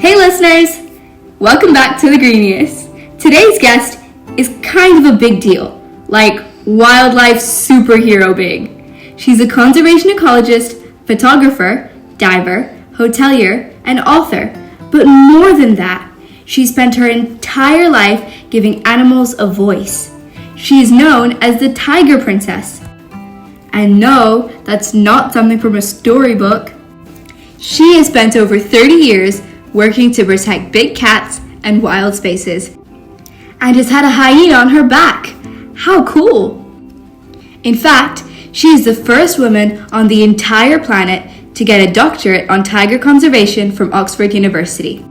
Hey listeners! Welcome back to the Greenius. Today's guest is kind of a big deal, like wildlife superhero big. She's a conservation ecologist, photographer, diver, hotelier, and author. But more than that, she spent her entire life giving animals a voice. She is known as the Tiger Princess. And no, that's not something from a storybook. She has spent over 30 years working to protect big cats and wild spaces, and has had a hyena on her back. How cool! In fact, she is the first woman on the entire planet to get a doctorate on tiger conservation from Oxford University.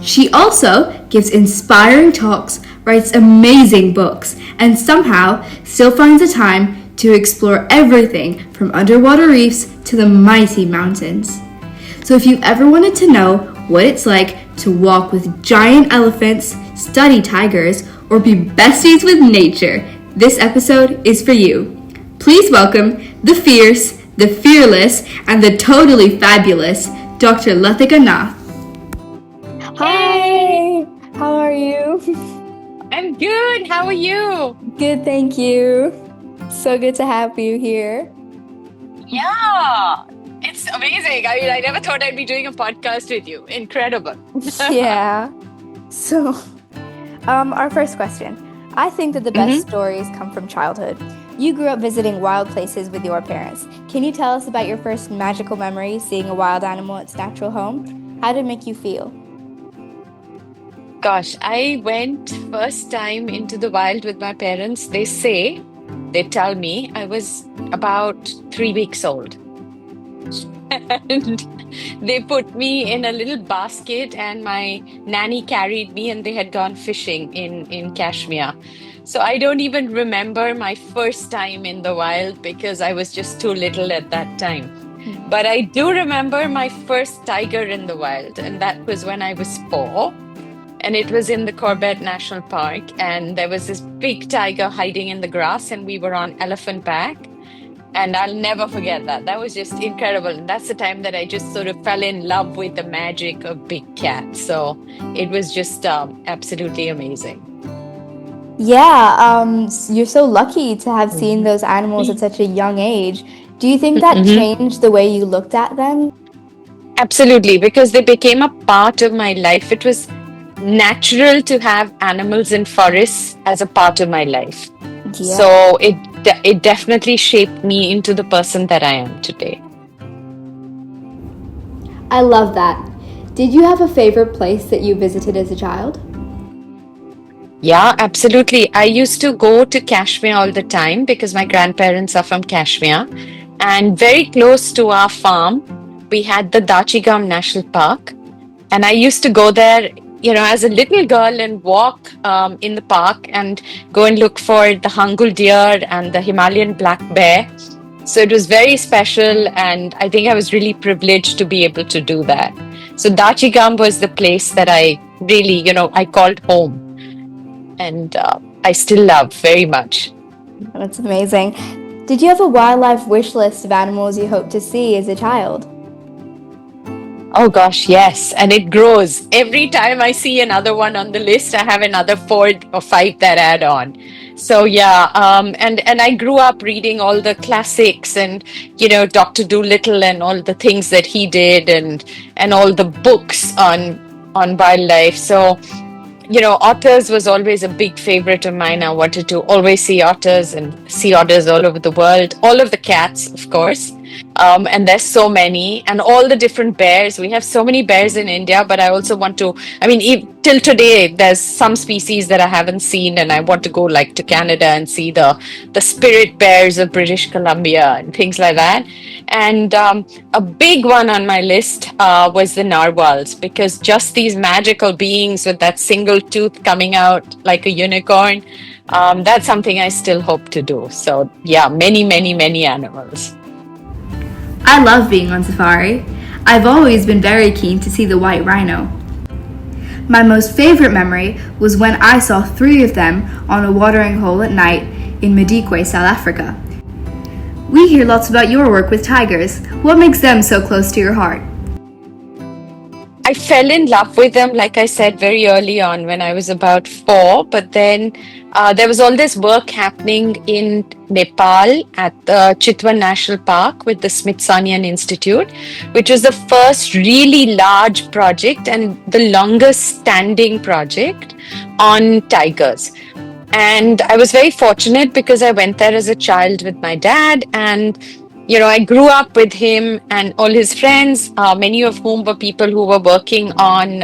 She also gives inspiring talks, writes amazing books, and somehow still finds the time to explore everything from underwater reefs to the mighty mountains. So if you ever wanted to know what it's like to walk with giant elephants, study tigers, or be besties with nature, this episode is for you. Please welcome the fierce, the fearless, and the totally fabulous Dr. Latika Nath. Hi, how are you? I'm good. How are you? Good, thank you. So good to have you here. Yeah, it's amazing. I mean, I never thought I'd be doing a podcast with you. Incredible. Yeah. So, our first question. I think that the best stories come from childhood. You grew up visiting wild places with your parents. Can you tell us about your first magical memory seeing a wild animal at its natural home? How did it make you feel? Gosh, I went first time into the wild with my parents. They tell me I was about 3 weeks old. And they put me in a little basket, and my nanny carried me, and they had gone fishing in Kashmir. So I don't even remember my first time in the wild because I was just too little at that time. But I do remember my first tiger in the wild, and that was when I was 4. And it was in the Corbett National Park, and there was this big tiger hiding in the grass, and we were on elephant back. And I'll never forget that. That was just incredible. And that's the time that I just sort of fell in love with the magic of big cats. So it was just absolutely amazing. Yeah, you're so lucky to have seen those animals at such a young age. Do you think that changed the way you looked at them? Absolutely, because they became a part of my life. It was natural to have animals in forests as a part of my life. Yeah. So it definitely shaped me into the person that I am today. I love that. Did you have a favorite place that you visited as a child? Yeah, absolutely. I used to go to Kashmir all the time because my grandparents are from Kashmir. And very close to our farm, we had the Dachigam National Park. And I used to go there, as a little girl and walk in the park and go and look for the Hangul deer and the Himalayan black bear. So it was very special, and I think I was really privileged to be able to do that. So Dachigam was the place that I really, I called home, and I still love very much. That's amazing. Did you have a wildlife wish list of animals you hope to see as a child? Oh gosh, yes. And it grows. Every time I see another one on the list, I have another 4 or 5 that add on. So yeah, and I grew up reading all the classics and, Dr. Dolittle and all the things that he did and all the books on wildlife. So, otters was always a big favorite of mine. I wanted to always see otters and see otters all over the world. All of the cats, of course. And there's so many, and all the different bears. We have so many bears in India, but I also want to, till today, there's some species that I haven't seen, and I want to go to Canada and see the spirit bears of British Columbia and things like that. And a big one on my list was the narwhals, because just these magical beings with that single tooth coming out like a unicorn, that's something I still hope to do. So yeah, many, many, many animals. I love being on safari. I've always been very keen to see the white rhino. My most favorite memory was when I saw 3 of them on a watering hole at night in Madikwe, South Africa. We hear lots about your work with tigers. What makes them so close to your heart? I fell in love with them, like I said, very early on when I was about 4. But then there was all this work happening in Nepal at the Chitwan National Park with the Smithsonian Institute, which was the first really large project and the longest standing project on tigers. And I was very fortunate because I went there as a child with my dad. And, I grew up with him and all his friends, many of whom were people who were working on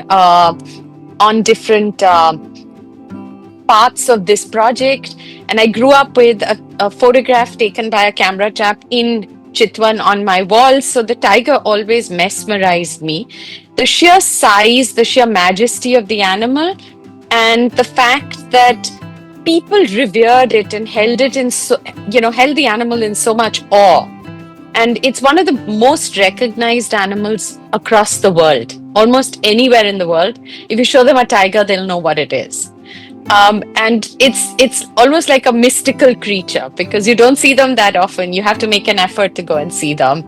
different parts of this project. And I grew up with a photograph taken by a camera chap in Chitwan on my wall. So the tiger always mesmerized me. The sheer size, the sheer majesty of the animal, and the fact that people revered it and held it in held the animal in so much awe. And it's one of the most recognized animals across the world, almost anywhere in the world. If you show them a tiger, they'll know what it is. And it's almost like a mystical creature because you don't see them that often. You have to make an effort to go and see them.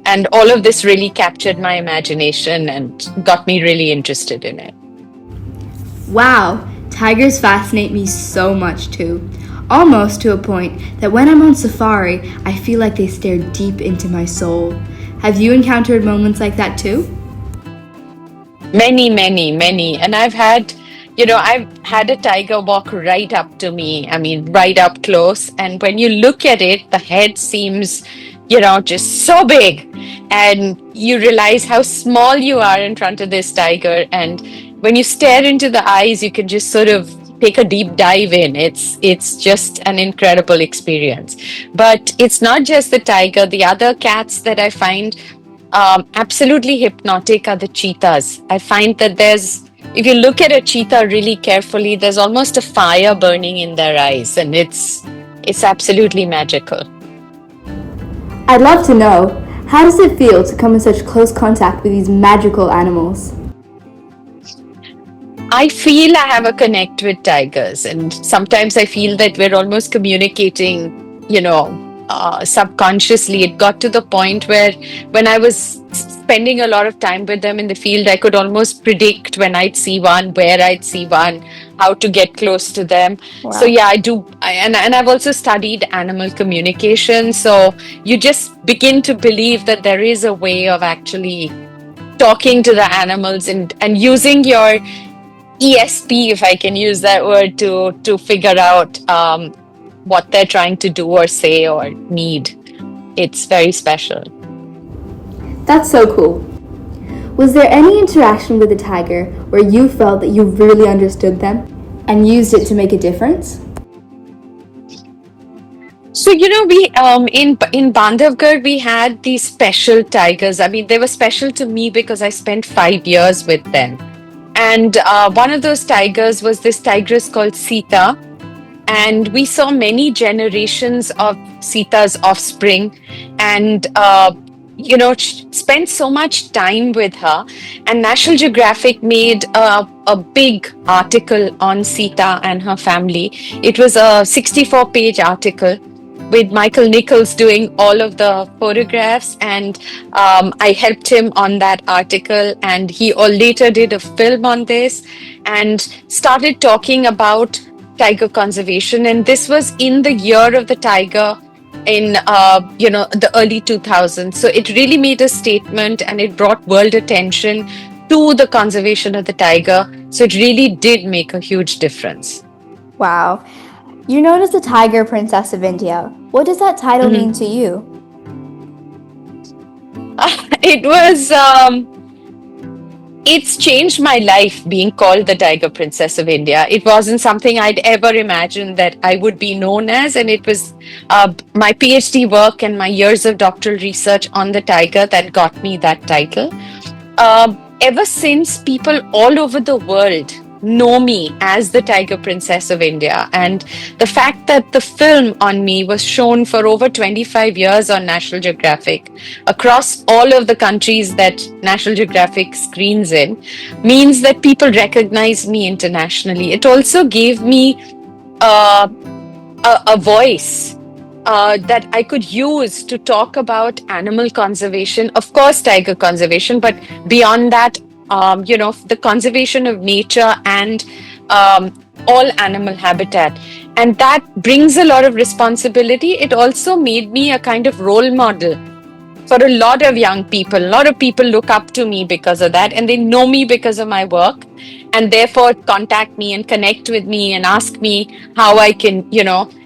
And all of this really captured my imagination and got me really interested in it. Wow, tigers fascinate me so much too. Almost to a point that when I'm on safari, I feel like they stare deep into my soul. Have you encountered moments like that too? Many, many, many. And I've had a tiger walk right up to me. I mean, right up close. And when you look at it, the head seems, just so big. And you realize how small you are in front of this tiger. And when you stare into the eyes, you can just sort of take a deep dive in. It's just an incredible experience. But it's not just the tiger. The other cats that I find absolutely hypnotic are the cheetahs. I find that if you look at a cheetah really carefully, there's almost a fire burning in their eyes, and it's absolutely magical. I'd love to know, how does it feel to come in such close contact with these magical animals? I feel I have a connect with tigers, and sometimes I feel that we're almost communicating, subconsciously. It got to the point where when I was spending a lot of time with them in the field, I could almost predict when I'd see one, where I'd see one, how to get close to them. Wow. So yeah, I do. And I've also studied animal communication. So you just begin to believe that there is a way of actually talking to the animals and using your ESP, if I can use that word, to figure out what they're trying to do or say or need. It's very special. That's so cool. Was there any interaction with the tiger where you felt that you really understood them and used it to make a difference? So, we in Bandhavgarh, we had these special tigers. I mean, they were special to me because I spent 5 years with them. And one of those tigers was this tigress called Sita. And we saw many generations of Sita's offspring and, spent so much time with her. And National Geographic made a big article on Sita and her family. It was a 64-page article with Michael Nichols doing all of the photographs, and I helped him on that article, and he later did a film on this and started talking about tiger conservation. And this was in the year of the tiger in the early 2000s. So it really made a statement and it brought world attention to the conservation of the tiger. So it really did make a huge difference. Wow. You're known as the Tiger Princess of India. What does that title mean to you? It's changed my life being called the Tiger Princess of India. It wasn't something I'd ever imagined that I would be known as. And it was my PhD work and my years of doctoral research on the tiger that got me that title. Ever since, people all over the world know me as the Tiger Princess of India. And the fact that the film on me was shown for over 25 years on National Geographic across all of the countries that National Geographic screens in means that people recognize me internationally. It also gave me a voice that I could use to talk about animal conservation, of course, tiger conservation, but beyond that, the conservation of nature and all animal habitat. And that brings a lot of responsibility. It also made me a kind of role model for a lot of young people. A lot of people look up to me because of that, and they know me because of my work, and therefore contact me and connect with me and ask me how I can,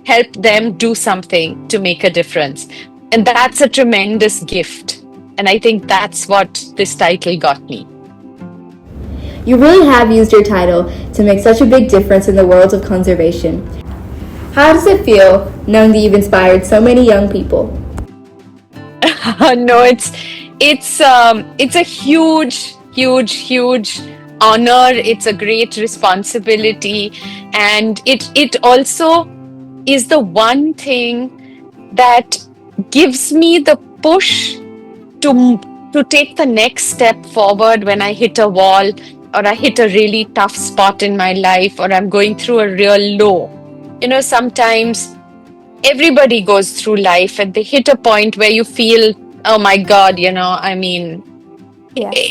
help them do something to make a difference. And that's a tremendous gift. And I think that's what this title got me. You really have used your title to make such a big difference in the world of conservation. How does it feel knowing that you've inspired so many young people? No, it's a huge honor. It's a great responsibility, and it also is the one thing that gives me the push to take the next step forward when I hit a wall, or I hit a really tough spot in my life, or I'm going through a real low. Sometimes everybody goes through life and they hit a point where you feel, oh my God, Yeah.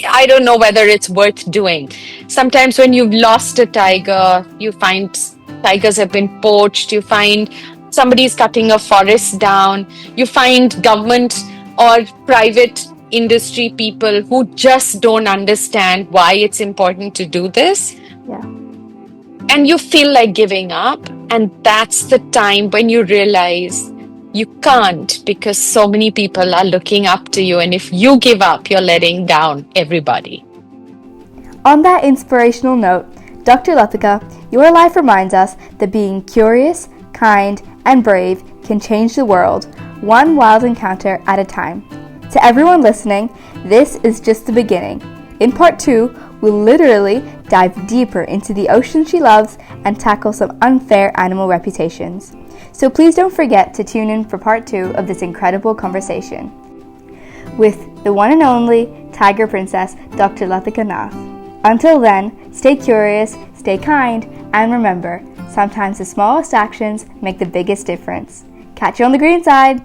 I don't know whether it's worth doing. Sometimes when you've lost a tiger, you find tigers have been poached, you find somebody's cutting a forest down, you find government or private industry people who just don't understand why it's important to do this. Yeah. And you feel like giving up. And that's the time when you realize you can't, because so many people are looking up to you. And if you give up, you're letting down everybody. On that inspirational note, Dr. Latika, your life reminds us that being curious, kind, and brave can change the world, one wild encounter at a time. To everyone listening, this is just the beginning. In part 2, we'll literally dive deeper into the ocean she loves and tackle some unfair animal reputations. So please don't forget to tune in for part 2 of this incredible conversation with the one and only Tiger Princess, Dr. Latika Nath. Until then, stay curious, stay kind, and remember, sometimes the smallest actions make the biggest difference. Catch you on the green side!